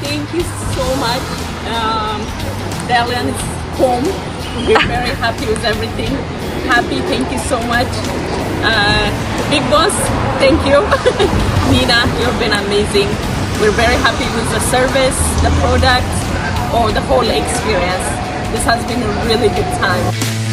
Thank you so much. Dalian is home. We're very happy with everything. Happy, thank you so much. Big boss, thank you. Nina, you've been amazing. We're very happy with the service, the product, or the whole experience. This has been a really good time.